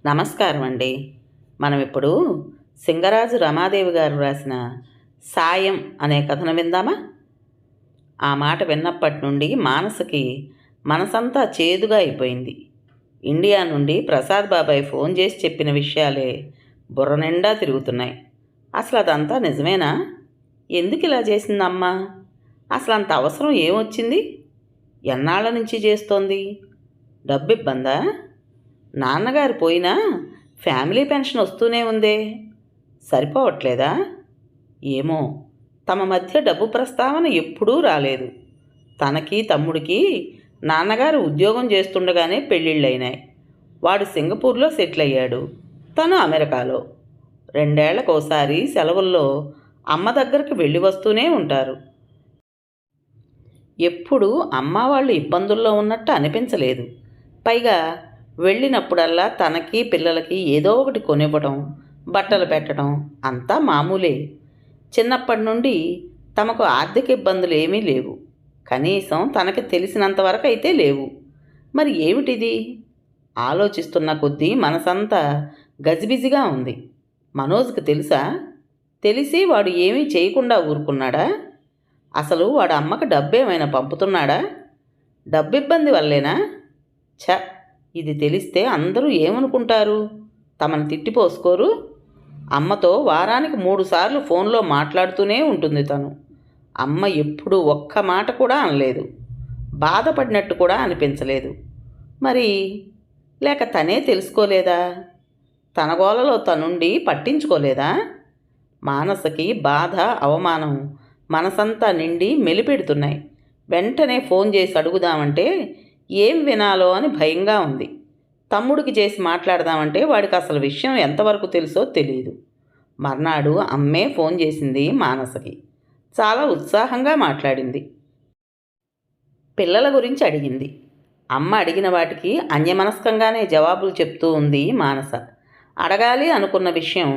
నమస్కారం అండి. మనం ఇప్పుడు సింగరాజు రమాదేవి గారు రాసిన సాయం అనే కథను విందామా? ఆ మాట విన్నప్పటి నుండి మానసకి మనసంతా చేదుగా అయిపోయింది. ఇండియా నుండి ప్రసాద్ బాబాయ్ ఫోన్ చేసి చెప్పిన విషయాలే బుర్ర నిండా తిరుగుతున్నాయి. అసలు అదంతా నిజమేనా? ఎందుకు ఇలా చేసిందమ్మా? అసలు అంత అవసరం ఏమొచ్చింది? ఎన్నాళ్ళ నుంచి చేస్తోంది? డబ్బు ఇబ్బందా? నాన్నగారు పోయినా ఫ్యామిలీ పెన్షన్ వస్తూనే ఉందే, సరిపోవట్లేదా? ఏమో, తమ మధ్య డబ్బు ప్రస్తావన ఎప్పుడూ రాలేదు. తనకి తమ్ముడికి నాన్నగారు ఉద్యోగం చేస్తుండగానే పెళ్ళిళ్ళైనాయి. వాడు సింగపూర్లో సెటిల్ అయ్యాడు, తను అమెరికాలో. 2 ఏళ్లకోసారి సెలవుల్లో అమ్మ దగ్గరికి వెళ్ళి వస్తూనే ఉంటారు. ఎప్పుడూ అమ్మ వాళ్ళు ఇబ్బందుల్లో ఉన్నట్టు అనిపించలేదు. పైగా వెళ్ళినప్పుడల్లా తనకి పిల్లలకి ఏదో ఒకటి కొనివ్వడం, బట్టలు పెట్టడం అంతా మామూలే. చిన్నప్పటి నుండి తమకు ఆర్థిక ఇబ్బందులు ఏమీ లేవు. కనీసం తనకి తెలిసినంతవరకు అయితే లేవు. మరి ఏమిటిది? ఆలోచిస్తున్న కొద్దీ మనసంతా గజిబిజిగా ఉంది. మనోజ్కి తెలుసా? తెలిసి వాడు ఏమీ చేయకుండా ఊరుకున్నాడా? అసలు వాడు అమ్మకు డబ్బేమైనా పంపుతున్నాడా? డబ్బు ఇబ్బంది వల్లేనా? ఛ, ఇది తెలిస్తే అందరూ ఏమనుకుంటారు? తమను తిట్టిపోసుకోరు? అమ్మతో వారానికి 3 సార్లు ఫోన్లో మాట్లాడుతూనే ఉంటుంది తను. అమ్మ ఎప్పుడూ ఒక్క మాట కూడా అనలేదు. బాధపడినట్టు కూడా అనిపించలేదు. మరి లేక తనే తెలుసుకోలేదా? తన గోలలో తనుండి పట్టించుకోలేదా? మానసకి బాధ, అవమానం మనసంతా నిండి మెలిపెడుతున్నాయి. వెంటనే ఫోన్ చేసి అడుగుదామంటే ఏం వినాలో అని భయంగా ఉంది. తమ్ముడికి చేసి మాట్లాడదామంటే వాడికి అసలు విషయం ఎంతవరకు తెలుసో తెలియదు. మర్నాడు అమ్మే ఫోన్ చేసింది మానసకి. చాలా ఉత్సాహంగా మాట్లాడింది. పిల్లల గురించి అడిగింది. అమ్మ అడిగిన వాటికి అన్యమనస్కంగానే జవాబులు చెప్తూ ఉంది మానస. అడగాలి అనుకున్న విషయం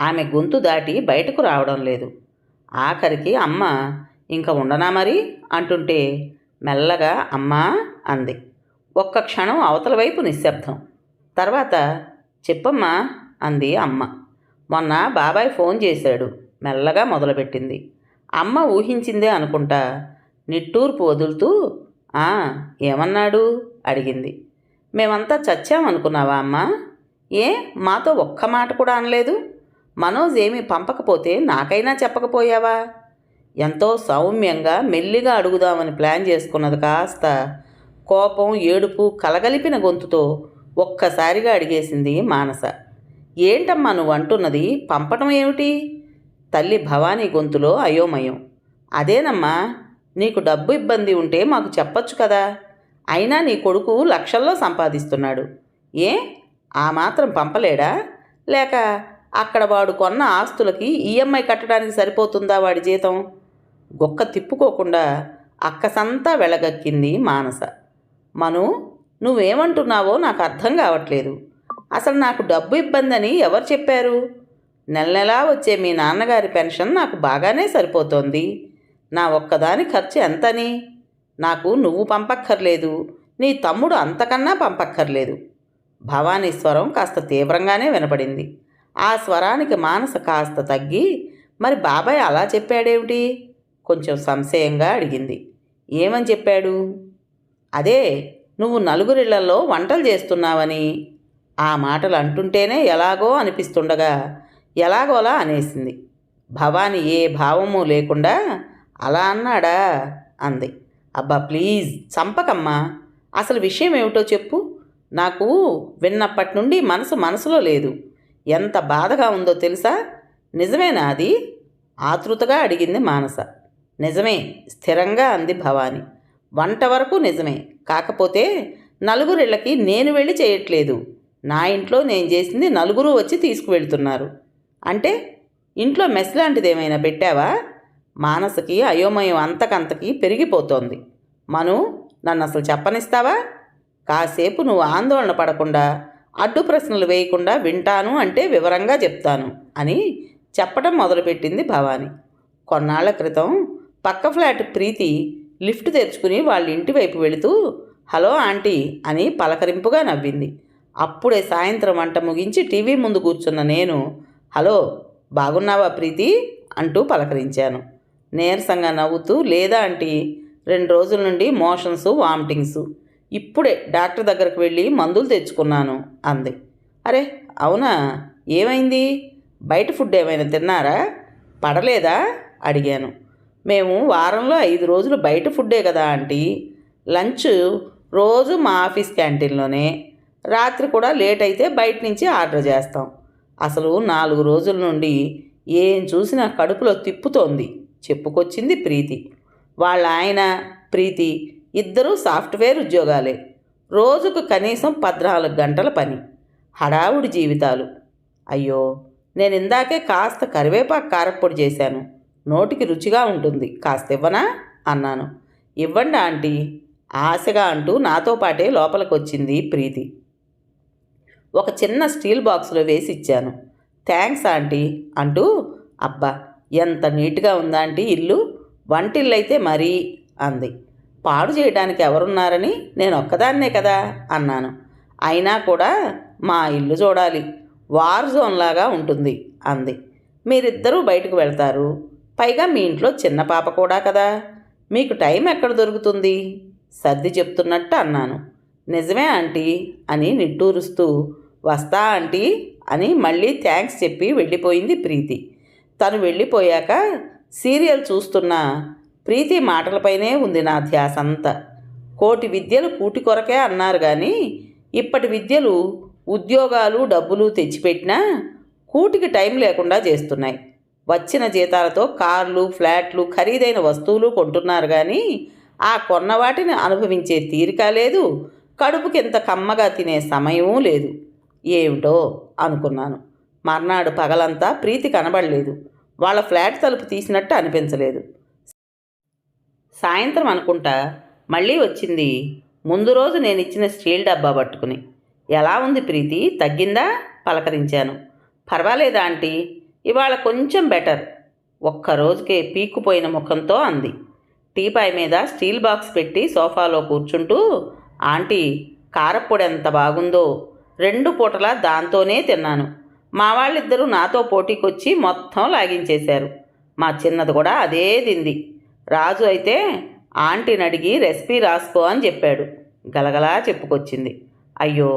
ఆమె గొంతు దాటి బయటకు రావడం లేదు. ఆఖరికి అమ్మ ఇంక ఉండనా మరి అంటుంటే మెల్లగా అమ్మా అంది. ఒక్క క్షణం అవతల వైపు నిశ్శబ్దం. తర్వాత చెప్పమ్మా అంది అమ్మ. మొన్న బాబాయ్ ఫోన్ చేశాడు మెల్లగా మొదలుపెట్టింది. అమ్మ ఊహించిందే అనుకుంటా నిట్టూర్పు వదులుతూ ఆ ఏమన్నాడు అడిగింది. మేమంతా చచ్చామనుకున్నావా అమ్మా? ఏ మాతో ఒక్క మాట కూడా అనలేదు? మనోజ్ ఏమీ పంపకపోతే నాకైనా చెప్పకపోయావా? ఎంతో సౌమ్యంగా మెల్లిగా అడుగుదామని ప్లాన్ చేసుకున్నది కాస్త కోపం, ఏడుపు కలగలిపిన గొంతుతో ఒక్కసారిగా అడిగేసింది మానస. ఏంటమ్మా నువ్వు అంటున్నది? పంపటం ఏమిటి? తల్లి భవానీ గొంతులో అయోమయం. అదేనమ్మా, నీకు డబ్బు ఇబ్బంది ఉంటే మాకు చెప్పొచ్చు కదా. అయినా నీ కొడుకు లక్షల్లో సంపాదిస్తున్నాడు. ఏ ఆ మాత్రం పంపలేడా? లేక అక్కడ వాడు కొన్న ఆస్తులకి ఈఎంఐ కట్టడానికి సరిపోతుందా వాడి జీతం? గొక్క తిప్పుకోకుండా అక్కసంతా వెళ్ళగక్కింది మానస. మను, నువ్వేమంటున్నావో నాకు అర్థం కావట్లేదు. అసలు నాకు డబ్బు ఇబ్బంది అని ఎవరు చెప్పారు? నెల నెలా వచ్చే మీ నాన్నగారి పెన్షన్ నాకు బాగానే సరిపోతోంది. నా ఒక్కదాని ఖర్చు ఎంతని? నాకు నువ్వు పంపక్కర్లేదు, నీ తమ్ముడు అంతకన్నా పంపక్కర్లేదు. భవానీ స్వరం కాస్త తీవ్రంగానే వినపడింది. ఆ స్వరానికి మానస కాస్త తగ్గి మరి బాబాయ్ అలా చెప్పాడేమిటి? కొంచెం సంశయంగా అడిగింది. ఏమని చెప్పాడు? అదే, నువ్వు నలుగురిళ్లలో వంటలు చేస్తున్నావని. ఆ మాటలు అంటుంటేనే ఎలాగో అనిపిస్తుండగా ఎలాగోలా అనేసింది. భవాని ఏ భావము లేకుండా అలా అన్నాడా అంది. అబ్బా ప్లీజ్ చంపకమ్మా, అసలు విషయం ఏమిటో చెప్పు. నాకు విన్నప్పటి నుండి మనసులో లేదు. ఎంత బాధగా ఉందో తెలుసా? నిజమేనా అది? ఆతృతగా అడిగింది మానస. నిజమే, స్థిరంగా అంది భవాని. వంట వరకు నిజమే. కాకపోతే నలుగురిళ్ళకి నేను వెళ్ళి చేయట్లేదు. నా ఇంట్లో నేను చేసింది నలుగురు వచ్చి తీసుకువెళ్తున్నారు. అంటే ఇంట్లో మెస్ లాంటిది ఏమైనా పెట్టావా? మానసకి అయోమయం అంతకంతకి పెరిగిపోతోంది. మను, నన్ను అసలు చెప్పనిస్తావా? కాసేపు నువ్వు ఆందోళన పడకుండా, అడ్డు ప్రశ్నలు వేయకుండా వింటాను అంటే వివరంగా చెప్తాను అని చెప్పడం మొదలుపెట్టింది భవాని. కొన్నాళ్ల క్రితం పక్క ఫ్లాట్ ప్రీతి లిఫ్ట్ తెరుచుకుని వాళ్ళ ఇంటి వైపు వెళుతూ హలో ఆంటీ అని పలకరింపుగా నవ్వింది. అప్పుడే సాయంత్రం వంట ముగించి టీవీ ముందు కూర్చున్న నేను, హలో, బాగున్నావా ప్రీతి అంటూ పలకరించాను. నీరసంగా నవ్వుతూ, లేదా ఆంటీ, 2 రోజుల నుండి మోషన్స్, వామిటింగ్స్. ఇప్పుడే డాక్టర్ దగ్గరకు వెళ్ళి మందులు తెచ్చుకున్నాను అంది. అరే అవునా, ఏమైంది? బయట ఫుడ్ ఏమైనా తిన్నారా? పడలేదా అడిగాను. మేము వారంలో 5 రోజులు బయట ఫుడ్డే కదా ఆంటీ. లంచ్ రోజు మా ఆఫీస్ క్యాంటీన్లోనే, రాత్రి కూడా లేట్ అయితే బయట నుంచి ఆర్డర్ చేస్తాం. అసలు 4 రోజుల నుండి ఏం చూసినా కడుపులో తిప్పుతోంది చెప్పుకొచ్చింది ప్రీతి. వాళ్ళ ఆయన, ప్రీతి ఇద్దరూ సాఫ్ట్వేర్ ఉద్యోగాలే. రోజుకు కనీసం 14 గంటల పని, హడావుడి జీవితాలు. అయ్యో, నేను ఇందాకే కాస్త కరివేపాకు కారప్పొడి చేశాను, నోటికి రుచిగా ఉంటుంది, కాస్త ఇవ్వనా అన్నాను. ఇవ్వండి ఆంటీ ఆశగా అంటూ నాతో పాటే లోపలికి వచ్చింది ప్రీతి. ఒక చిన్న స్టీల్ బాక్సులో వేసి ఇచ్చాను. థ్యాంక్స్ ఆంటీ అంటూ, అబ్బా ఎంత నీట్గా ఉందా ఆంటీ ఇల్లు, వంటిల్లు అయితే మరీ అంది. పాడు చేయడానికి ఎవరున్నారని నేను ఒక్కదాన్నే కదా అన్నాను. అయినా కూడా మా ఇల్లు చూడాలి, వార్ జోన్ లాగా ఉంటుంది అంది. మీరిద్దరూ బయటకు వెళ్తారు, పైగా మీ ఇంట్లో చిన్న పాప కూడా కదా, మీకు టైం ఎక్కడ దొరుకుతుంది సర్ది చెప్తున్నట్టు అన్నాను. నిజమే ఆంటీ అని నిట్టూరుస్తూ, వస్తా ఆంటీ అని మళ్ళీ థ్యాంక్స్ చెప్పి వెళ్ళిపోయింది ప్రీతి. తను వెళ్ళిపోయాక సీరియల్ చూస్తున్న ప్రీతి మాటలపైనే ఉంది నా ధ్యాస అంతా. కోటి విద్యలు కూటి కొరకే అన్నారు కానీ ఇప్పటి విద్యలు ఉద్యోగాలు డబ్బులు తెచ్చిపెట్టినా కూటికి టైం లేకుండా చేస్తున్నాయి. వచ్చిన జీతాలతో కార్లు, ఫ్లాట్లు, ఖరీదైన వస్తువులు కొంటున్నారు కానీ ఆ కొన్న వాటిని అనుభవించే తీరిక లేదు, కడుపుకింత కమ్మగా తినే సమయమూ లేదు. ఏమిటో అనుకున్నాను. మర్నాడు పగలంతా ప్రీతి కనబడలేదు. వాళ్ళ ఫ్లాట్ తలుపు తీసినట్టు అనిపించలేదు. సాయంత్రం అనుకుంటా మళ్ళీ వచ్చింది. ముందు రోజు నేను ఇచ్చిన స్టీల్ డబ్బా పట్టుకుని. ఎలా ఉంది ప్రీతి, తగ్గిందా పలకరించాను. పర్వాలేదా ఆంటీ, ఇవాళ కొంచెం బెటర్, ఒక్కరోజుకే పీక్కుపోయిన ముఖంతో అంది. టీపాయ్ మీద స్టీల్ బాక్స్ పెట్టి సోఫాలో కూర్చుంటూ, ఆంటీ కారప్పొడి ఎంత బాగుందో, 2 పూటలా దాంతోనే తిన్నాను. మా వాళ్ళిద్దరూ నాతో పోటీకొచ్చి మొత్తం లాగించేశారు. మా చిన్నది కూడా అదే తింది. రాజు అయితే ఆంటీని అడిగి రెసిపీ రాసుకో అని చెప్పాడు. గలగలా చెప్పుకొచ్చింది. అయ్యో,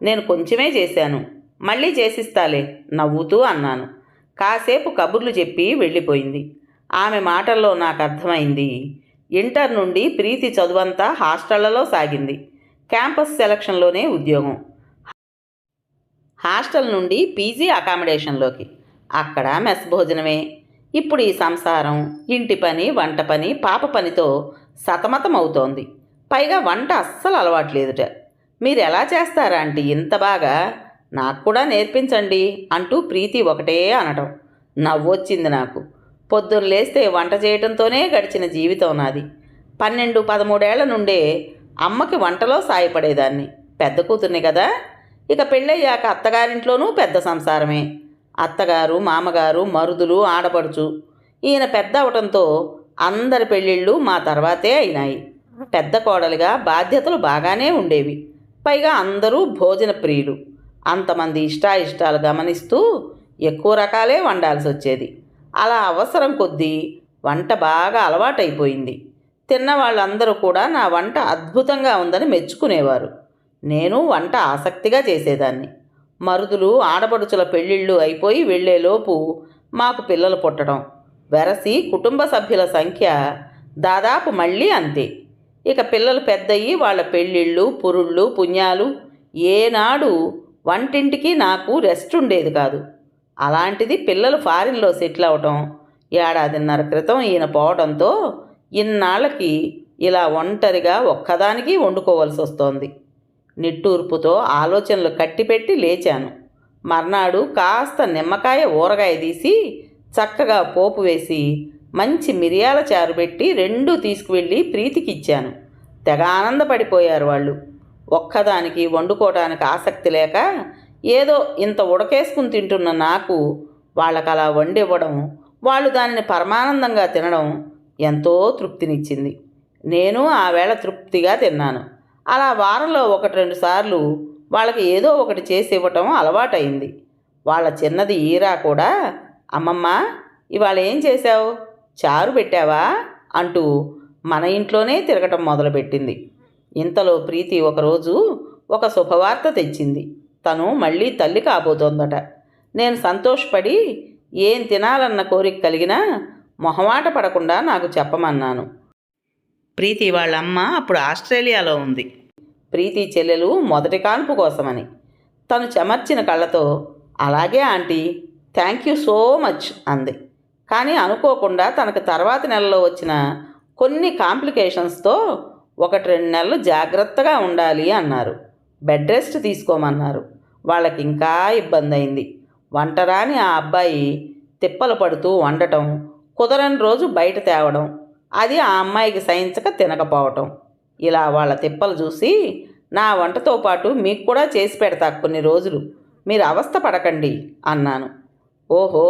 నేను కొంచెమే చేశాను, మళ్ళీ చేసిస్తాలే నవ్వుతూ అన్నాను. కాసేపు కబుర్లు చెప్పి వెళ్ళిపోయింది. ఆమె మాటల్లో నాకు అర్థమైంది, ఇంటర్ నుండి ప్రీతి చదువంతా హాస్టళ్లలో సాగింది. క్యాంపస్ సెలక్షన్లోనే ఉద్యోగం, హాస్టల్ నుండి పీజీ అకామిడేషన్లోకి, అక్కడ మెస్ భోజనమే. ఇప్పుడు ఈ సంసారం, ఇంటి పని, వంట పని, పాప పనితో సతమతం అవుతోంది. పైగా వంట అస్సలు అలవాట్లేదుట. మీరు ఎలా చేస్తారా ఆంటీ ఇంత బాగా, నాకు కూడా నేర్పించండి అంటూ ప్రీతి ఒకటే అనడం. నవ్వొచ్చింది నాకు. పొద్దున్న లేస్తే వంట చేయడంతోనే గడిచిన జీవితం నాది. 12-13 ఏళ్ల నుండే అమ్మకి వంటలో సాయపడేదాన్ని. పెద్ద కూతుర్ని కదా. ఇక పెళ్ళయ్యాక అత్తగారింట్లోనూ పెద్ద సంసారమే. అత్తగారు, మామగారు, మరుదులు, ఆడపడుచు. ఈయన పెద్ద అవటంతో అందరి పెళ్ళిళ్ళు మా తర్వాతే అయినాయి. పెద్ద కోడలిగా బాధ్యతలు బాగానే ఉండేవి. పైగా అందరూ భోజన ప్రియులు. అంతమంది ఇష్టాయిష్టాలు గమనిస్తూ ఎక్కువ రకాలే వండాల్సి వచ్చేది. అలా అవసరం కొద్దీ వంట బాగా అలవాటైపోయింది. తిన్న వాళ్ళందరూ కూడా నా వంట అద్భుతంగా ఉందని మెచ్చుకునేవారు. నేను వంట ఆసక్తిగా చేసేదాన్ని. మరుదులు, ఆడపడుచుల పెళ్ళిళ్ళు అయిపోయి వెళ్ళేలోపు మాకు పిల్లలు పుట్టడం, వెరసి కుటుంబ సభ్యుల సంఖ్య దాదాపు మళ్ళీ అంతే. ఇక పిల్లలు పెద్దయి వాళ్ళ పెళ్ళిళ్ళు, పురుళ్ళు, పుణ్యాలు, ఏనాడు వంటింటికి నాకు రెస్ట్ ఉండేది కాదు. అలాంటిది పిల్లలు ఫారిన్లో సెటిల్ అవటం, 1.5 ఏళ్ల క్రితం ఈయన పోవడంతో ఇన్నాళ్ళకి ఇలా ఒంటరిగా ఒక్కదానికి వండుకోవాల్సి వస్తోంది. నిట్టూర్పుతో ఆలోచనలు కట్టిపెట్టి లేచాను. మర్నాడు కాస్త నిమ్మకాయ ఊరగాయ తీసి చక్కగా పోపు వేసి మంచి మిరియాల చారు పెట్టి 2 తీసుకువెళ్ళి ప్రీతికి ఇచ్చాను. తెగ ఆనందపడిపోయారు వాళ్ళు. ఒక్కదానికి వండుకోవడానికి ఆసక్తి లేక ఏదో ఇంత ఉడకేసుకుని తింటున్న నాకు వాళ్ళకు అలా వండివ్వడం, వాళ్ళు దానిని పరమానందంగా తినడం ఎంతో తృప్తినిచ్చింది. నేను ఆ వేళ తృప్తిగా తిన్నాను. అలా వారంలో 1-2 సార్లు వాళ్ళకి ఏదో ఒకటి చేసి ఇవ్వటం అలవాటైంది. వాళ్ళ చిన్నది ఈరా కూడా, అమ్మమ్మ ఇవాళ ఏం చేశావు, చారు పెట్టావా అంటూ మన ఇంట్లోనే తిరగటం మొదలుపెట్టింది. ఇంతలో ప్రీతి ఒకరోజు ఒక శుభవార్త తెచ్చింది. తను మళ్ళీ తల్లి కాబోతోందట. నేను సంతోషపడి ఏం తినాలన్న కోరిక కలిగినా మొహమాట పడకుండా నాకు చెప్పమన్నాను. ప్రీతి వాళ్ళమ్మ అప్పుడు ఆస్ట్రేలియాలో ఉంది. ప్రీతి చెల్లెలు మొదటి కాన్పు కోసమని. తను చెమర్చిన కళ్ళతో, అలాగే aunty, thank you so much అంది. కానీ అనుకోకుండా తనకు తర్వాతి నెలలో వచ్చిన కొన్ని కాంప్లికేషన్స్తో 1-2 నెలలు జాగ్రత్తగా ఉండాలి అన్నారు. బెడ్ రెస్ట్ తీసుకోమన్నారు. వాళ్ళకి ఇంకా ఇబ్బంది అయింది. వంటరాని ఆ అబ్బాయి తిప్పలు పడుతూ వండటం, కుదరని రోజు బయట తేవడం, అది ఆ అమ్మాయికి సహించక తినకపోవటం. ఇలా వాళ్ళ తిప్పలు చూసి, నా వంటతో పాటు మీకు కూడా చేసి పెడతా కొన్ని రోజులు, మీరు అవస్థ పడకండి అన్నాను. ఓహో,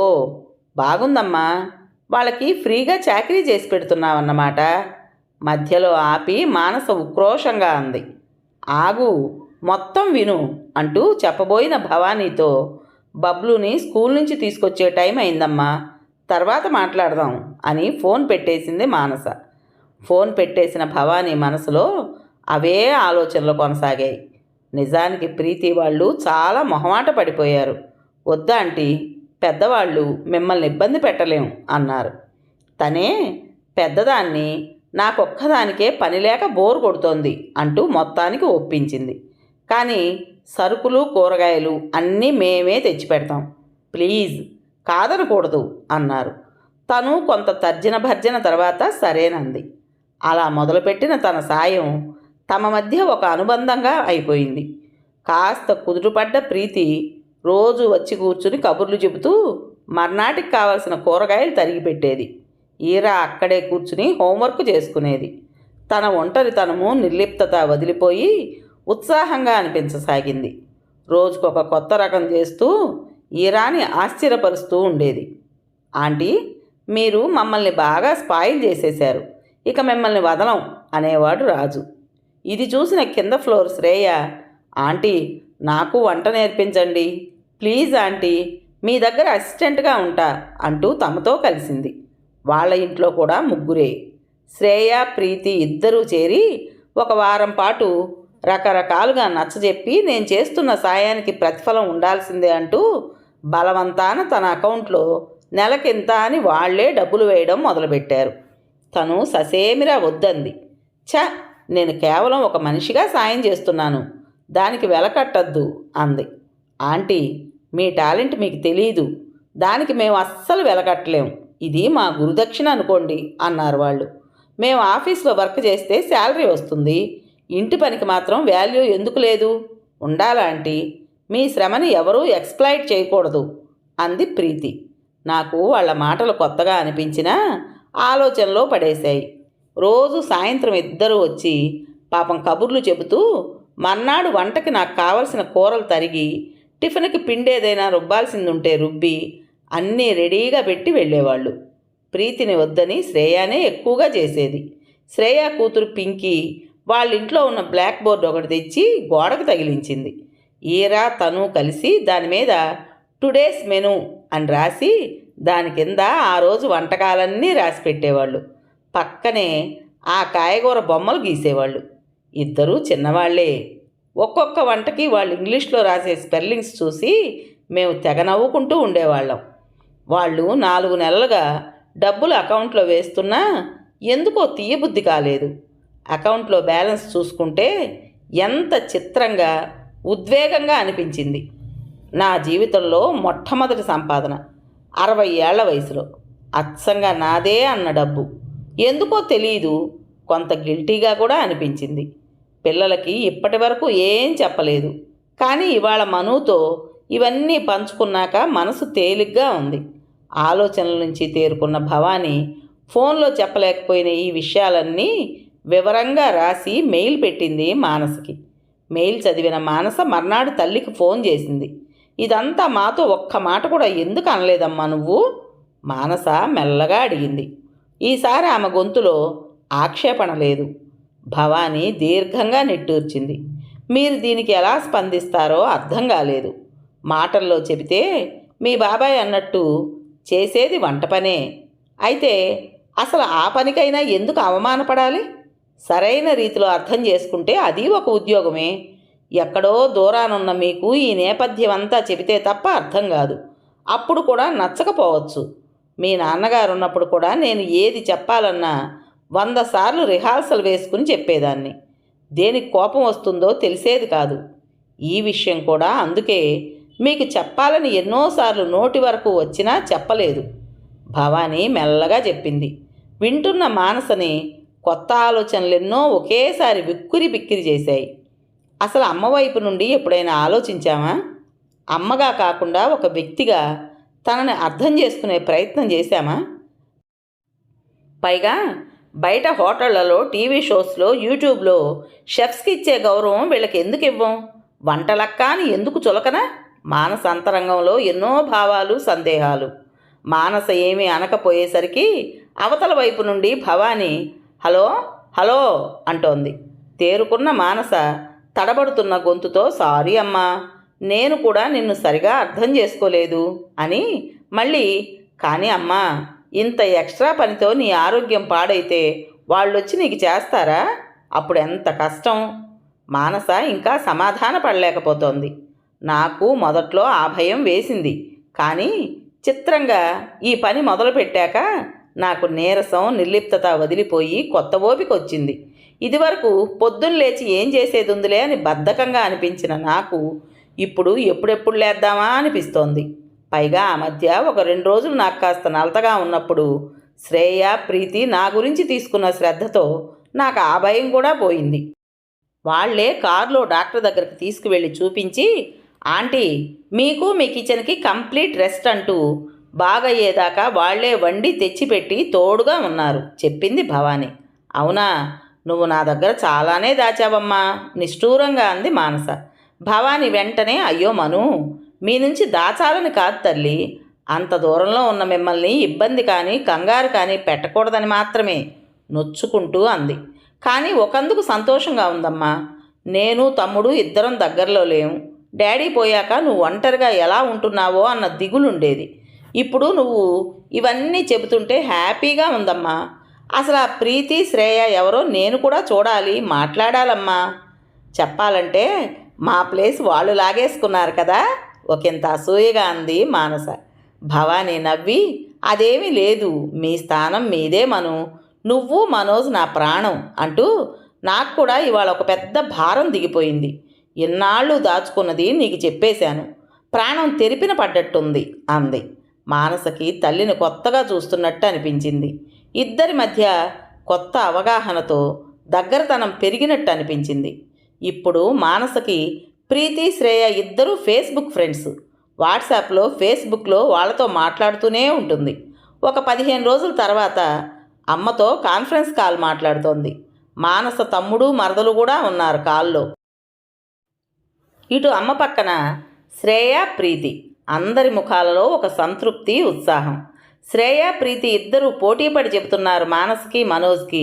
బాగుందమ్మా, వాళ్ళకి ఫ్రీగా చాకరీ చేసి పెడుతున్నావన్నమాట. మధ్యలో ఆపి మానస ఉక్రోషంగా అంది. ఆగు, మొత్తం విను అంటూ చెప్పబోయిన భవానీతో, బబ్లుని స్కూల్ నుంచి తీసుకొచ్చే టైం అయిందమ్మా, తర్వాత మాట్లాడదాం అని ఫోన్ పెట్టేసింది మానస. ఫోన్ పెట్టేసిన భవానీ మనసులో అవే ఆలోచనలు కొనసాగాయి. నిజానికి ప్రీతి వాళ్ళు చాలా మొహమాట పడిపోయారు. వద్దా ఆంటీ, పెద్దవాళ్ళు, మిమ్మల్ని ఇబ్బంది పెట్టలేం అన్నారు. తనే పెద్దదాన్ని, నాకొక్కదానికే పని లేక బోరు కొడుతోంది అంటూ మొత్తానికి ఒప్పించింది. కానీ సరుకులు కూరగాయలు అన్నీ మేమే తెచ్చిపెడతాం, ప్లీజ్ కాదనకూడదు అన్నారు. తను కొంత తర్జన భర్జన తర్వాత సరేనంది. అలా మొదలుపెట్టిన తన సాయం తమ మధ్య ఒక అనుబంధంగా అయిపోయింది. కాస్త కుదుటపడ్డ ప్రీతి రోజు వచ్చి కూర్చుని కబుర్లు చెబుతూ మర్నాటికి కావలసిన కూరగాయలు తరిగి పెట్టేది. ఈరా అక్కడే కూర్చుని హోంవర్క్ చేసుకునేది. తన ఒంటరితనము, నిర్లిప్తత వదిలిపోయి ఉత్సాహంగా అనిపించసాగింది. రోజుకొక కొత్త రకం చేస్తూ ఈరాని ఆశ్చర్యపరుస్తూ ఉండేది. ఆంటీ, మీరు మమ్మల్ని బాగా స్పాయిల్ చేసేశారు, ఇక మిమ్మల్ని వదలం అనేవాడు రాజు. ఇది చూసిన కింద ఫ్లోర్ శ్రేయ, ఆంటీ నాకు వంట నేర్పించండి ప్లీజ్ ఆంటీ, మీ దగ్గర అసిస్టెంట్గా ఉంటా అంటూ తమతో కలిసింది. వాళ్ళ ఇంట్లో కూడా ముగ్గురే. శ్రేయ, ప్రీతి ఇద్దరూ చేరి ఒక వారం పాటు రకరకాలుగా నచ్చజెప్పి నేను చేస్తున్న సాయానికి ప్రతిఫలం ఉండాల్సిందే అంటూ బలవంతాన తన అకౌంట్లో నెలకింత అని వాళ్లే డబ్బులు వేయడం మొదలుపెట్టారు. తను ససేమిరా వద్దంది. నేను కేవలం ఒక మనిషిగా సాయం చేస్తున్నాను, దానికి వెల కట్టద్దు అంది. ఆంటీ, మీ టాలెంట్ మీకు తెలీదు, దానికి మేము అస్సలు వెలకట్టలేం, ఇది మా గురుదక్షిణ అనుకోండి అన్నారు వాళ్ళు. మేము ఆఫీస్లో వర్క్ చేస్తే శాలరీ వస్తుంది, ఇంటి పనికి మాత్రం వాల్యూ ఎందుకు లేదు, ఉండాలా ఆంటీ, మీ శ్రమని ఎవరూ ఎక్స్‌ప్లాయిట్ చేయకూడదు అంది ప్రీతి. నాకు వాళ్ళ మాటలు కొత్తగా అనిపించినా ఆలోచనలో పడేశాయి. రోజు సాయంత్రం ఇద్దరూ వచ్చి పాపం కబుర్లు చెబుతూ మర్నాడు వంటకి నాకు కావలసిన కూరలు తరిగి, టిఫిన్కి పిండేదైనా రుబ్బాల్సింది ఉంటే రుబ్బి అన్నీ రెడీగా పెట్టి వెళ్ళేవాళ్ళు. ప్రీతిని వద్దని శ్రేయానే ఎక్కువగా చేసేది. శ్రేయ కూతురు పింకీ వాళ్ళ ఇంట్లో ఉన్న బ్లాక్ బోర్డ్ ఒకటి తెచ్చి గోడకు తగిలించింది. ఈరా, తను కలిసి దాని మీద టుడేస్ మెనూ అని రాసి దాని కింద ఆ రోజు వంటకాలన్నీ రాసి పెట్టేవాళ్ళు. పక్కనే ఆ కాయగూర బొమ్మలు గీసేవాళ్ళు. ఇద్దరూ చిన్నవాళ్లే. ఒక్కొక్క వంటకి వాళ్ళు ఇంగ్లీష్లో రాసే స్పెల్లింగ్స్ చూసి మేము తెగ నవ్వుకుంటూ ఉండేవాళ్ళం. వాళ్ళు 4 నెలలుగా డబ్బులు అకౌంట్లో వేస్తున్నా ఎందుకో తీయబుద్ధి కాలేదు. అకౌంట్లో బ్యాలెన్స్ చూసుకుంటే ఎంత చిత్రంగా, ఉద్వేగంగా అనిపించింది. నా జీవితంలో మొట్టమొదటి సంపాదన, 60 ఏళ్ల వయసులో, అచ్చంగా నాదే అన్న డబ్బు. ఎందుకో తెలియదు, కొంత గిల్టీగా కూడా అనిపించింది. పిల్లలకి ఇప్పటి వరకు ఏం చెప్పలేదు, కానీ ఇవాళ మనుతో ఇవన్నీ పంచుకున్నాక మనసు తేలిగ్గా ఉంది. ఆలోచనల నుంచి తేరుకున్న భవానీ ఫోన్లో చెప్పలేకపోయిన ఈ విషయాలన్నీ వివరంగా రాసి మెయిల్ పెట్టింది మానసకి. మెయిల్ చదివిన మానస మర్నాడు తల్లికి ఫోన్ చేసింది. ఇదంతా మాతో ఒక్క మాట కూడా ఎందుకు అనలేదమ్మా నువ్వు? మానస మెల్లగా అడిగింది. ఈసారి ఆమె గొంతులో ఆక్షేపణ లేదు. భవానీ దీర్ఘంగా నిట్టూర్చింది. మీరు దీనికి ఎలా స్పందిస్తారో అర్థం కాలేదు. మాటల్లో చెబితే మీ బాబాయ్ అన్నట్టు చేసేది వంట పనే. అయితే అసలు ఆ పనికైనా ఎందుకు అవమానపడాలి? సరైన రీతిలో అర్థం చేసుకుంటే అది ఒక ఉద్యోగమే. ఎక్కడో దూరానున్న మీకు ఈ నేపథ్యం అంతా చెబితే తప్ప అర్థం కాదు. అప్పుడు కూడా నచ్చకపోవచ్చు. మీ నాన్నగారు ఉన్నప్పుడు కూడా నేను ఏది చెప్పాలన్నా 100 సార్లు రిహార్సల్ వేసుకుని చెప్పేదాన్ని. దేనికి కోపం వస్తుందో తెలిసేది కాదు. ఈ విషయం కూడా అందుకే మీకు చెప్పాలని ఎన్నోసార్లు నోటి వరకు వచ్చినా చెప్పలేదు. భవానీ మెల్లగా చెప్పింది. వింటున్న మానసని కొత్త ఆలోచనలెన్నో ఒకేసారి విక్కిరి బిక్కిరి చేశాయి. అసలు అమ్మ వైపు నుండి ఎప్పుడైనా ఆలోచించామా? అమ్మగా కాకుండా ఒక వ్యక్తిగా తనని అర్థం చేసుకునే ప్రయత్నం చేశామా? పైగా బయట హోటళ్లలో, టీవీ షోస్లో, యూట్యూబ్లో షెఫ్స్కి ఇచ్చే గౌరవం వీళ్ళకి ఎందుకు ఇవ్వం? వంటలక్క అని ఎందుకు చులకన? మానస అంతరంగంలో ఎన్నో భావాలు, సందేహాలు. మానస ఏమీ అనకపోయేసరికి అవతల వైపు నుండి భవానీ హలో హలో అంటోంది. తేరుకున్న మానస తడబడుతున్న గొంతుతో సారీ అమ్మా, నేను కూడా నిన్ను సరిగా అర్థం చేసుకోలేదు అని మళ్ళీ, కానీ అమ్మా ఇంత ఎక్స్ట్రా పనితో నీ ఆరోగ్యం పాడైతే వాళ్ళొచ్చి నీకు చేస్తారా? అప్పుడు ఎంత కష్టం. మానస ఇంకా సమాధాన పడలేకపోతోంది. నాకు మొదట్లో ఆ భయం వేసింది. కానీ చిత్రంగా ఈ పని మొదలుపెట్టాక నాకు నీరసం, నిర్లిప్తత వదిలిపోయి కొత్త ఓపిక వచ్చింది. ఇదివరకు పొద్దున్న లేచి ఏం చేసేది ఉందిలే అని బద్ధకంగా అనిపించిన నాకు ఇప్పుడు ఎప్పుడెప్పుడు లేద్దామా అనిపిస్తోంది. పైగా ఆ మధ్య ఒక 2 రోజులు నాకు కాస్త నలతగా ఉన్నప్పుడు శ్రేయ, ప్రీతి నా గురించి తీసుకున్న శ్రద్ధతో నాకు ఆ భయం కూడా పోయింది. వాళ్లే కారులో డాక్టర్ దగ్గరికి తీసుకువెళ్ళి చూపించి, ఆంటీ మీకు మీ కిచెన్కి కంప్లీట్ రెస్ట్ అంటూ బాగయ్యేదాకా వాళ్లే వండి తెచ్చిపెట్టి తోడుగా ఉన్నారు చెప్పింది భవానీ. అవునా, నువ్వు నా దగ్గర చాలానే దాచావమ్మా నిష్ఠూరంగా అంది మానస. భవానీ వెంటనే అయ్యో మను, మీ నుంచి దాచాలని కాదు తల్లి, అంత దూరంలో ఉన్న మిమ్మల్ని ఇబ్బంది కానీ కంగారు కానీ పెట్టకూడదని మాత్రమే నొచ్చుకుంటూ అంది. కానీ ఒకందుకు సంతోషంగా ఉందమ్మా. నేను తమ్ముడు ఇద్దరం దగ్గరలో లేము. డాడీ పోయాక నువ్వు ఒంటరిగా ఎలా ఉంటున్నావో అన్న దిగులుండేది. ఇప్పుడు నువ్వు ఇవన్నీ చెబుతుంటే హ్యాపీగా ఉందమ్మా. అసలు ఆ ప్రీతి, శ్రేయ ఎవరో నేను కూడా చూడాలి, మాట్లాడాలమ్మా. చెప్పాలంటే మా ప్లేస్ వాళ్ళు లాగేసుకున్నారు కదా, ఒకంత అసూయగా అంది మానస. భవానీ నవ్వి అదేమీ లేదు, మీ స్థానం మీదే మను, నువ్వు మనోజ్ నా ప్రాణం అంటూ నాకు కూడా ఇవాళ ఒక పెద్ద భారం దిగిపోయింది. ఇన్నాళ్ళు దాచుకున్నది నీకు చెప్పేశాను, ప్రాణం తెరిపిన పడ్డట్టుంది అంది. మానసకి తల్లిని కొత్తగా చూస్తున్నట్టు అనిపించింది. ఇద్దరి మధ్య కొత్త అవగాహనతో దగ్గరతనం పెరిగినట్టు అనిపించింది. ఇప్పుడు మానసకి ప్రీతి, శ్రేయ ఇద్దరూ ఫేస్బుక్ ఫ్రెండ్స్. వాట్సాప్లో, ఫేస్బుక్లో వాళ్ళతో మాట్లాడుతూనే ఉంటుంది. ఒక 15 రోజుల తర్వాత అమ్మతో కాన్ఫరెన్స్ కాల్ మాట్లాడుతోంది. మానస తమ్ముడు, మరదలు కూడా ఉన్నారు కాల్లో. ఇటు అమ్మ పక్కన శ్రేయ, ప్రీతి. అందరి ముఖాలలో ఒక సంతృప్తి, ఉత్సాహం. శ్రేయ, ప్రీతి ఇద్దరూ పోటీపడి చెబుతున్నారు మానస్కి, మనోజ్కి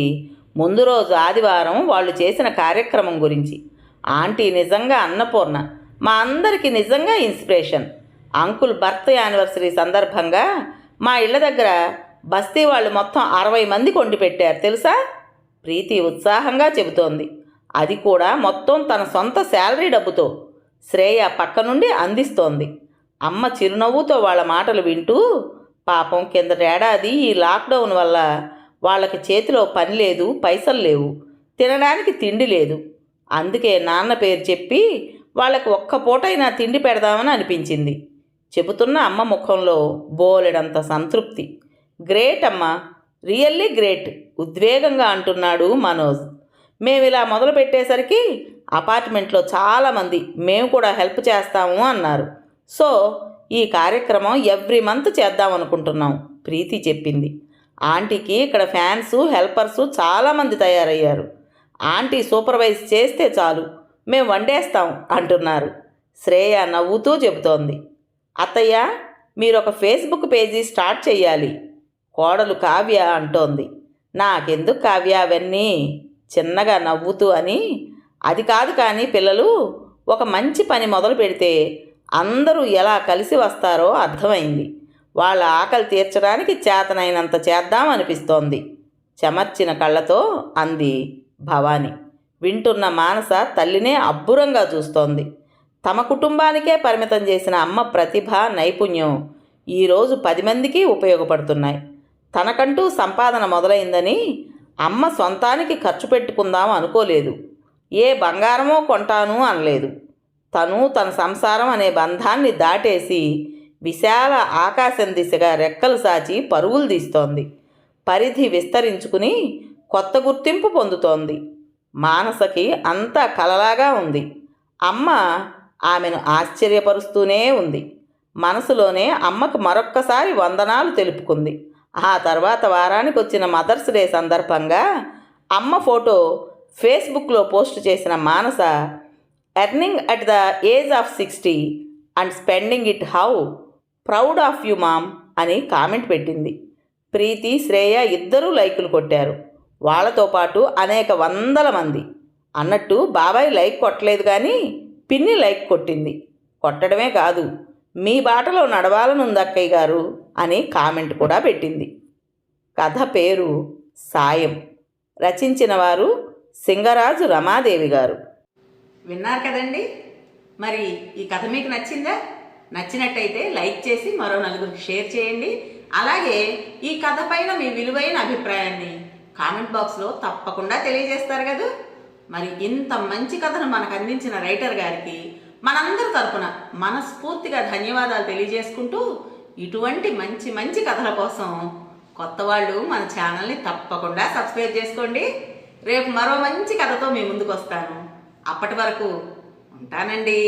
ముందు రోజు ఆదివారం వాళ్ళు చేసిన కార్యక్రమం గురించి. ఆంటీ నిజంగా అన్నపూర్ణ, మా అందరికీ నిజంగా ఇన్స్పిరేషన్. అంకుల్ బర్త్ యానివర్సరీ సందర్భంగా మా ఇళ్ల దగ్గర బస్తీ వాళ్ళు మొత్తం 60 మంది కొండి పెట్టారు తెలుసా? ప్రీతి ఉత్సాహంగా చెబుతోంది. అది కూడా మొత్తం తన సొంత శాలరీ డబ్బుతో. శ్రేయ పక్క నుండి అందిస్తోంది. అమ్మ చిరునవ్వుతో వాళ్ళ మాటలు వింటూ, పాపం కిందటేడాది ఈ లాక్డౌన్ వల్ల వాళ్ళకి చేతిలో పని లేదు, పైసలు లేవు, తినడానికి తిండి లేదు. అందుకే నాన్న పేరు చెప్పి వాళ్ళకి ఒక్క పూటైనా తిండి పెడదామని అనిపించింది. చెబుతున్న అమ్మ ముఖంలో బోలెడంత సంతృప్తి. గ్రేట్ అమ్మ, రియల్లీ గ్రేట్ ఉద్వేగంగా అంటున్నాడు మనోజ్. మేము ఇలా మొదలు పెట్టేసరికి అపార్ట్మెంట్లో చాలామంది మేము కూడా హెల్ప్ చేస్తాము అన్నారు. సో ఈ కార్యక్రమం ఎవ్రీ మంత్ చేద్దామనుకుంటున్నాం ప్రీతి చెప్పింది. ఆంటీకి ఇక్కడ ఫ్యాన్స్, హెల్పర్సు చాలామంది తయారయ్యారు. ఆంటీ సూపర్వైజ్ చేస్తే చాలు, మేము వండేస్తాం అంటున్నారు. శ్రేయ నవ్వుతూ చెబుతోంది. అత్తయ్య మీరు ఒక ఫేస్బుక్ పేజీ స్టార్ట్ చెయ్యాలి, కోడలు కావ్య అంటోంది. నాకెందుకు కావ్య అవన్నీ చిన్నగా నవ్వుతూ అని అది కాదు కానీ పిల్లలు ఒక మంచి పని మొదలు పెడితే అందరూ ఎలా కలిసి వస్తారో అర్థమైంది. వాళ్ళ ఆకలి తీర్చడానికి చేతనైనంత చేద్దామనిపిస్తోంది చెమర్చిన కళ్ళతో అంది భవాని. వింటున్న మానస తల్లినే అబ్బురంగా చూస్తోంది. తమ కుటుంబానికే పరిమితం చేసిన అమ్మ ప్రతిభ, నైపుణ్యం ఈరోజు 10 మందికి ఉపయోగపడుతున్నాయి. తనకంటూ సంపాదన మొదలైందని అమ్మ సొంతానికి ఖర్చు పెట్టుకుందాం అనుకోలేదు. ఏ బంగారమో కొంటాను అనలేదు. తను తన సంసారం అనే బంధాన్ని దాటేసి విశాల ఆకాశం దిశగా రెక్కలు సాచి పరుగులు తీస్తోంది. పరిధి విస్తరించుకుని కొత్త గుర్తింపు పొందుతోంది. మానసకి అంతా కలలాగా ఉంది. అమ్మ ఆమెను ఆశ్చర్యపరుస్తూనే ఉంది. మనసులోనే అమ్మకు మరొక్కసారి వందనాలు తెలుపుకుంది. ఆ తర్వాత వారానికి వచ్చిన మదర్స్ డే సందర్భంగా అమ్మ ఫోటో ఫేస్బుక్లో పోస్ట్ చేసిన Manasa, earning at the age of 60 and spending it how proud of you mom అని కామెంట్ పెట్టింది. ప్రీతి, శ్రేయ ఇద్దరూ లైకులు కొట్టారు. వాళ్లతో పాటు అనేక వందల మంది. అన్నట్టు బాబాయ్ లైక్ కొట్టలేదు కానీ పిన్ని లైక్ కొట్టింది. కొట్టడమే కాదు, మీ బాటలో నడవాలనుంది అక్కయ్య గారు అని కామెంట్ కూడా పెట్టింది. కథ పేరు సాయం. రచించిన వారు సింగరాజు రమాదేవి గారు. విన్నారు కదండి. మరి ఈ కథ మీకు నచ్చిందా? నచ్చినట్టయితే లైక్ చేసి మరో నలుగురికి షేర్ చేయండి. అలాగే ఈ కథ పైన మీ విలువైన అభిప్రాయాన్ని కామెంట్ బాక్స్లో తప్పకుండా తెలియజేస్తారు కదా. మరి ఇంత మంచి కథను మనకు అందించిన రైటర్ గారికి మనందరి తరపున మనస్ఫూర్తిగా ధన్యవాదాలు తెలియజేసుకుంటూ, ఇటువంటి మంచి మంచి కథల కోసం కొత్త వాళ్ళు మన ఛానల్ని తప్పకుండా సబ్స్క్రైబ్ చేసుకోండి. రేపు మరో మంచి కథతో మీ ముందుకు వస్తాను. అప్పటి వరకు ఉంటానండి.